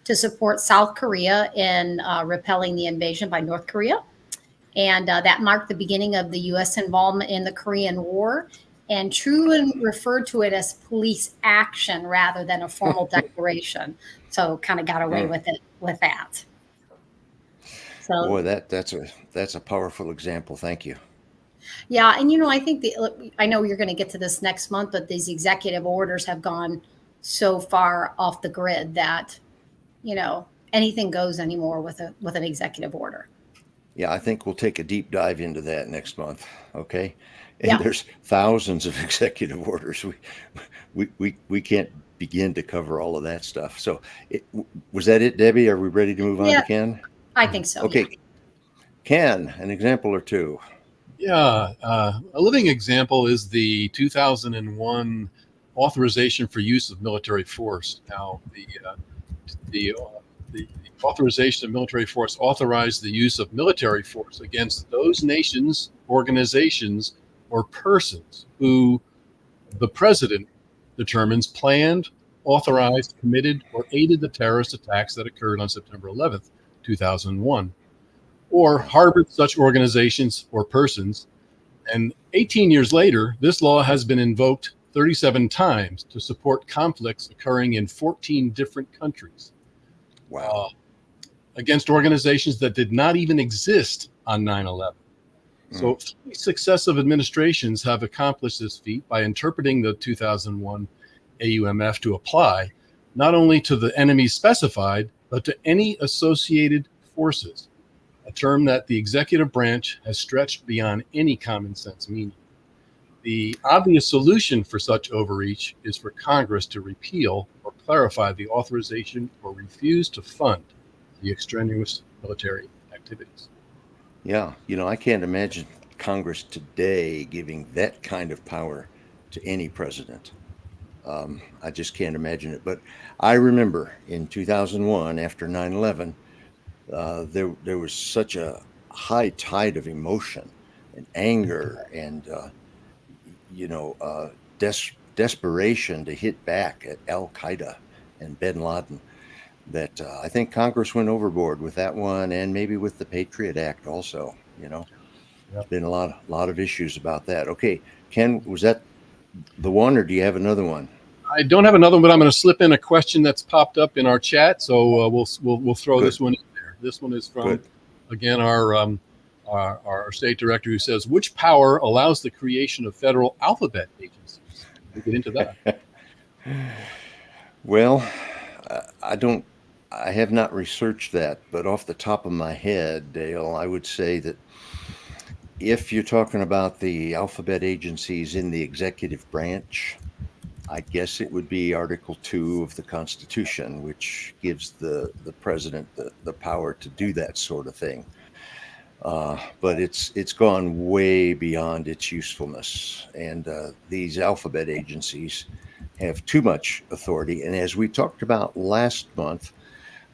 to support South Korea in repelling the invasion by North Korea. And that marked the beginning of the U.S. involvement in the Korean War. And Truman referred to it as police action rather than a formal declaration. So kind of got away with that. So, boy, that's a powerful example. Thank you. Yeah, and I think I know you're going to get to this next month, but these executive orders have gone so far off the grid that anything goes anymore with an executive order. Yeah, I think we'll take a deep dive into that next month. Okay, and there's thousands of executive orders. We can't begin to cover all of that stuff. So, was that it, Debbie? Are we ready to move on to Ken? I think so. Okay, yeah. Ken, an example or two. Yeah, a living example is the 2001 authorization for use of military force. Now, the authorization of military force authorized the use of military force against those nations, organizations, or persons who the president determines planned, authorized, committed, or aided the terrorist attacks that occurred on September 11th, 2001. Or harbored such organizations or persons. And 18 years later, this law has been invoked 37 times to support conflicts occurring in 14 different countries. Wow. Against organizations that did not even exist on 9/11. So 3 successive administrations have accomplished this feat by interpreting the 2001 AUMF to apply not only to the enemies specified, but to any associated forces. A term that the executive branch has stretched beyond any common sense meaning. The obvious solution for such overreach is for Congress to repeal or clarify the authorization or refuse to fund the extraneous military activities. Yeah, I can't imagine Congress today giving that kind of power to any president. I just can't imagine it. But I remember in 2001, after 9/11, there was such a high tide of emotion and anger and desperation to hit back at Al Qaeda and Bin Laden that I think Congress went overboard with that one, and maybe with the Patriot Act also. There's been a lot of issues about that. Okay, Ken, was that the one, or do you have another one? I don't have another one, but I'm going to slip in a question that's popped up in our chat, so we'll throw this one in there. This one is from again our state director, who says, which power allows the creation of federal alphabet agencies? We'll get into that. Well, I have not researched that, but off the top of my head, Dale, I would say that if you're talking about the alphabet agencies in the executive branch, I guess it would be Article 2 of the Constitution, which gives the president the power to do that sort of thing. But it's gone way beyond its usefulness, and these alphabet agencies have too much authority. And as we talked about last month,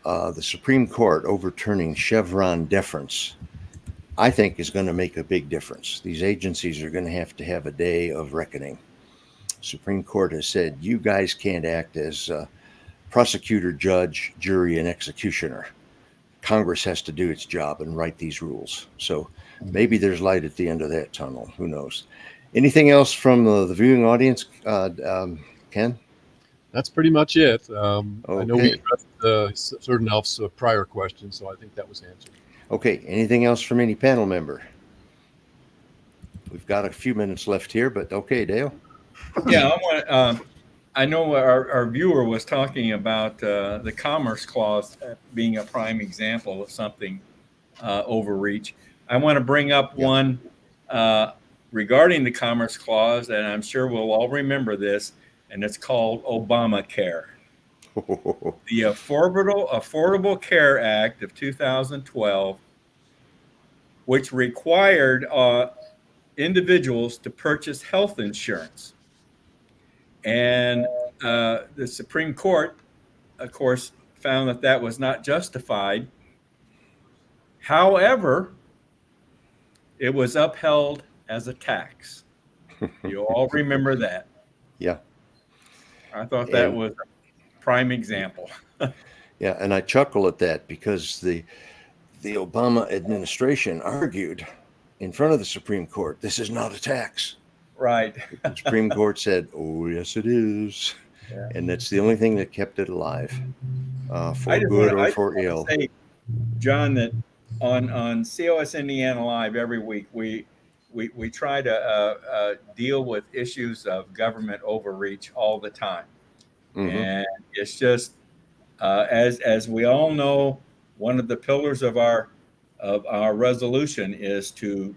the Supreme Court overturning Chevron deference, I think, is going to make a big difference. These agencies are going to have a day of reckoning. Supreme Court has said, you guys can't act as prosecutor, judge, jury, and executioner. Congress has to do its job and write these rules. So maybe there's light at the end of that tunnel. Who knows? Anything else from the viewing audience, Ken? That's pretty much it. I know we Okay. addressed certain elf's prior questions, so I think that was answered. Okay. Anything else from any panel member? We've got a few minutes left here, but okay, Dale. Yeah, I know our viewer was talking about the Commerce Clause being a prime example of something overreach. I want to bring up one regarding the Commerce Clause, and I'm sure we'll all remember this, and it's called Obamacare. The Affordable Care Act of 2012, which required individuals to purchase health insurance. And the Supreme Court, of course, found that that was not justified. However, it was upheld as a tax. You all remember that. Yeah. I thought that was a prime example. Yeah, and I chuckle at that because the Obama administration argued in front of the Supreme Court, this is not a tax. Right. The Supreme Court said, oh, yes, it is. Yeah. And that's the only thing that kept it alive, for good or for ill. Say, John, that on COS Indiana Live every week, we try to deal with issues of government overreach all the time. Mm-hmm. And it's just, as we all know, one of the pillars of our resolution is to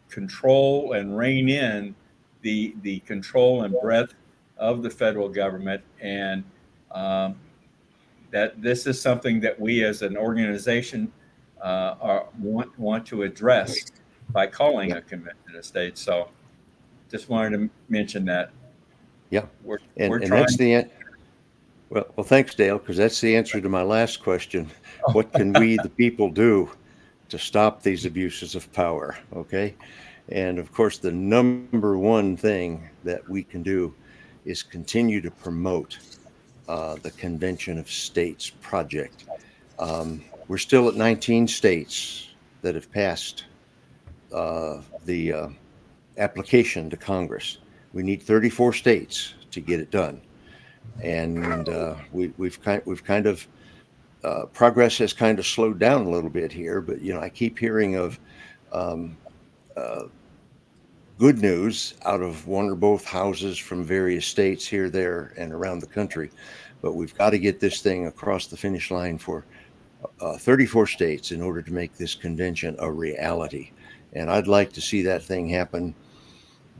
control and rein in the control and breadth of the federal government, and that this is something that we as an organization want to address by calling a convention of states. So just wanted to mention that. Yeah, we're and that's the end. Well, thanks, Dale, because that's the answer to my last question. What can we, the people, do to stop these abuses of power? Okay. And of course, the number one thing that we can do is continue to promote the Convention of States project. We're still at 19 states that have passed the application to Congress. We need 34 states to get it done, and we've kind of progress has kind of slowed down a little bit here. But I keep hearing of good news out of one or both houses from various states here, there, and around the country. But we've got to get this thing across the finish line for 34 states in order to make this convention a reality. And I'd like to see that thing happen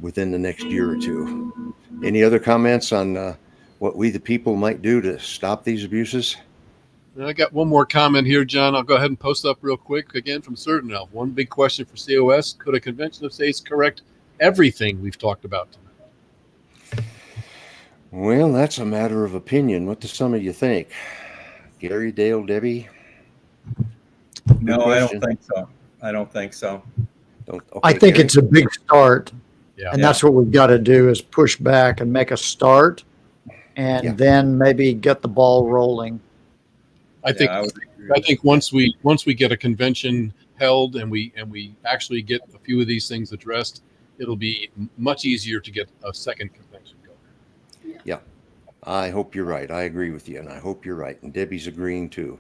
within the next year or two. Any other comments on what we, the people, might do to stop these abuses? I got one more comment here, John. I'll go ahead and post up real quick again from Certain Elf. One big question for COS: could a convention of states correct everything we've talked about tonight? Well, that's a matter of opinion. What do some of you think? Gary, Dale, Debbie? No, I don't think so. I don't think so. Okay, I think Gary? it's a big start. Yeah. And that's what we've got to do is push back and make a start, and then maybe get the ball rolling. I think once we get a convention held and we actually get a few of these things addressed, it'll be much easier to get a second convention going. Yeah, I hope you're right. I agree with you, and I hope you're right. And Debbie's agreeing too.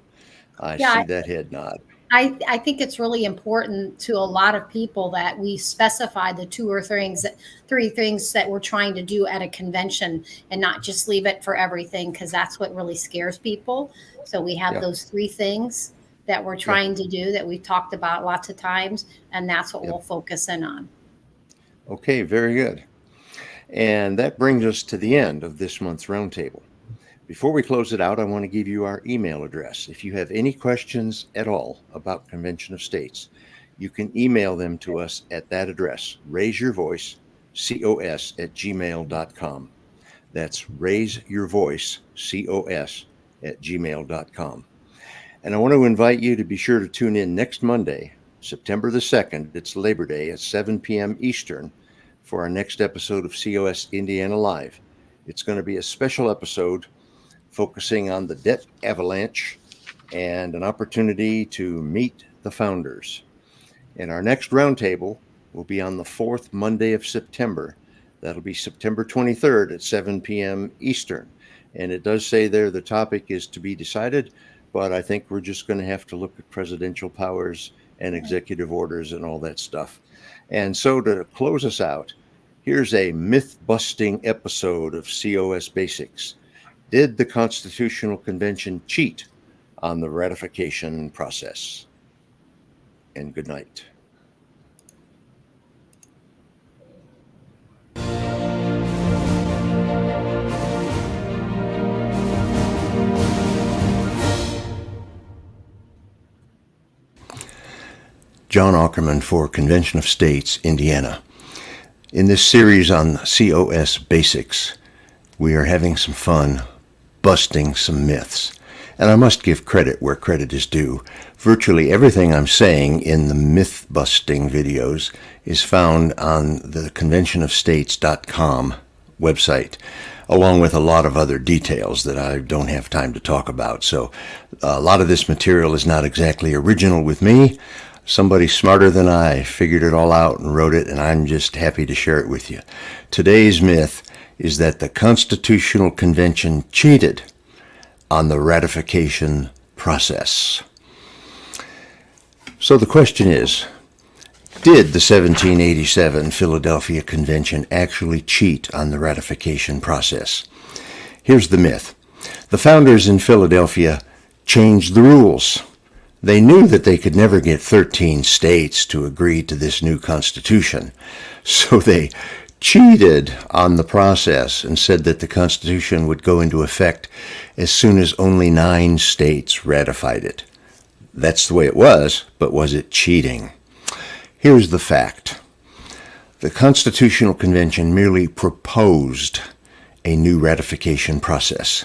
I see that head nod. I think it's really important to a lot of people that we specify the three things that we're trying to do at a convention, and not just leave it for everything, because that's what really scares people. So we have those three things that we're trying to do that we've talked about lots of times, and that's what we'll focus in on. Okay, very good. And that brings us to the end of this month's roundtable. Before we close it out, I want to give you our email address. If you have any questions at all about Convention of States, you can email them to us at that address, raiseyourvoicecos@gmail.com. That's raiseyourvoicecos@gmail.com. And I want to invite you to be sure to tune in next Monday, September the 2nd. It's Labor Day at 7 p.m. Eastern for our next episode of COS Indiana Live. It's going to be a special episode focusing on the debt avalanche and an opportunity to meet the founders. And our next roundtable will be on the fourth Monday of September. That'll be September 23rd at 7 p.m. Eastern. And it does say there the topic is to be decided, but I think we're just going to have to look at presidential powers and executive orders and all that stuff. And so to close us out, here's a myth-busting episode of COS Basics. Did the Constitutional Convention cheat on the ratification process? And good night. John Ackerman for Convention of States, Indiana. In this series on COS Basics, we are having some fun busting some myths. And I must give credit where credit is due. Virtually everything I'm saying in the myth-busting videos is found on the conventionofstates.com website, along with a lot of other details that I don't have time to talk about. So a lot of this material is not exactly original with me. Somebody smarter than I figured it all out and wrote it, and I'm just happy to share it with you. Today's myth is that the Constitutional Convention cheated on the ratification process. So the question is, did the 1787 Philadelphia Convention actually cheat on the ratification process? Here's the myth. The founders in Philadelphia changed the rules. They knew that they could never get 13 states to agree to this new Constitution, so they cheated on the process and said that the Constitution would go into effect as soon as only 9 states ratified it. That's the way it was, but was it cheating? Here's the fact. The Constitutional Convention merely proposed a new ratification process.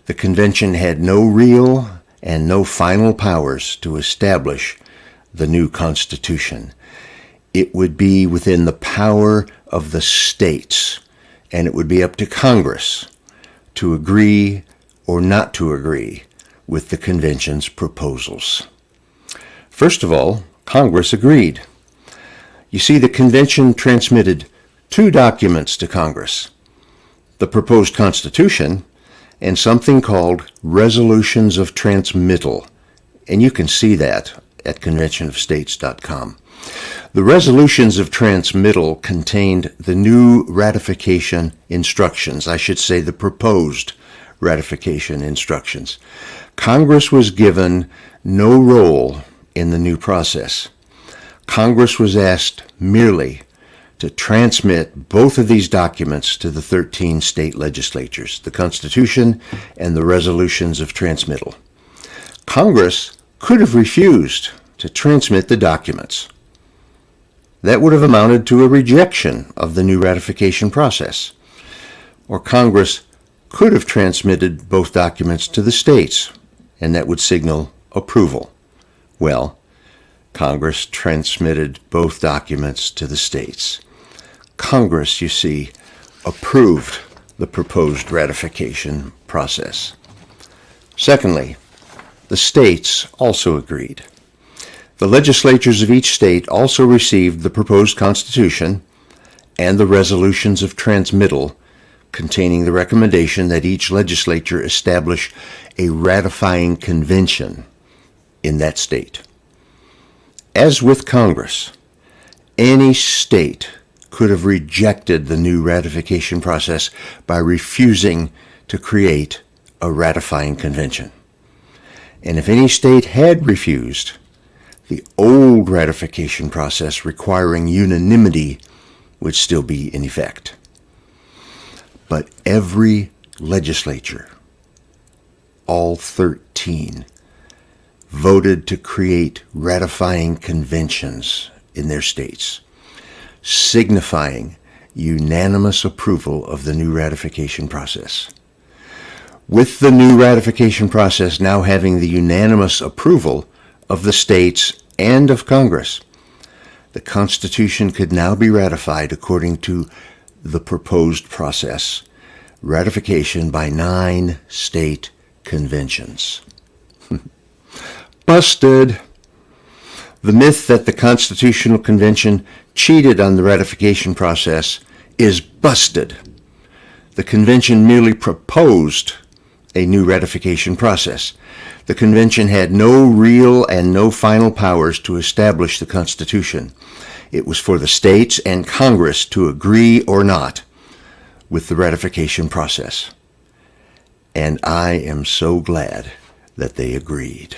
The Convention had no real and no final powers to establish the new Constitution. It would be within the power of the states, and it would be up to Congress to agree or not to agree with the Convention's proposals. First of all, Congress agreed. You see, the Convention transmitted 2 documents to Congress: the proposed Constitution and something called resolutions of transmittal. And you can see that at conventionofstates.com. The resolutions of transmittal contained the new ratification instructions. I should say the proposed ratification instructions. Congress was given no role in the new process. Congress was asked merely to transmit both of these documents to the 13 state legislatures, the Constitution and the resolutions of transmittal. Congress could have refused to transmit the documents. That would have amounted to a rejection of the new ratification process. Or Congress could have transmitted both documents to the states, and that would signal approval. Well, Congress transmitted both documents to the states. Congress, you see, approved the proposed ratification process. Secondly, the states also agreed. The legislatures of each state also received the proposed Constitution and the resolutions of transmittal containing the recommendation that each legislature establish a ratifying convention in that state. As with Congress, any state could have rejected the new ratification process by refusing to create a ratifying convention. And if any state had refused, the old ratification process requiring unanimity would still be in effect. But every legislature, all 13, voted to create ratifying conventions in their states, signifying unanimous approval of the new ratification process. With the new ratification process now having the unanimous approval of the states and of Congress, the Constitution could now be ratified according to the proposed process, ratification by 9 state conventions. Busted. The myth that the Constitutional Convention cheated on the ratification process is busted. The convention merely proposed a new ratification process. The convention had no real and no final powers to establish the Constitution. It was for the states and Congress to agree or not with the ratification process. And I am so glad that they agreed.